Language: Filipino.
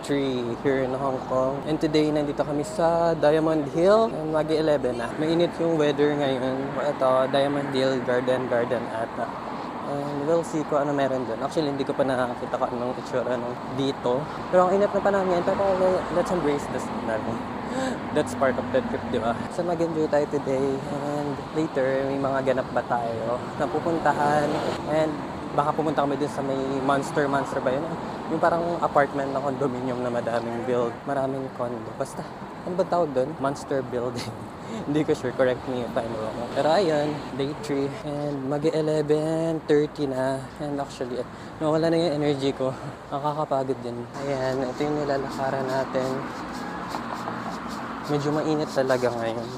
3 here in Hong Kong. And today, nandito kami sa Diamond Hill. And mag-11 na. Mainit yung weather ngayon. Ito, Diamond Hill Garden ata. And we'll see kung ano meron doon. Actually, hindi ko pa nakakita kung anong itsura nung dito. Pero ang init na panahon ngayon, pero let's embrace this scenario. That's part of the trip, di ba? So mag-enjoy tayo today. And later, may mga ganap ba tayo na pupuntahan. And baka pumunta kami din sa may Monster ba yun? Yung parang apartment na condominium na madaming build. Maraming condo. Basta, ano ba tawag doon? Monster building. Hindi ko sure. Correct me if I'm wrong. Pero ayun, day 3. And mag-11:30 na. And actually, nawala na yung energy ko. Nakakapagod din. Ayan, ito yung nilalakaran natin. Medyo mainit talaga ngayon.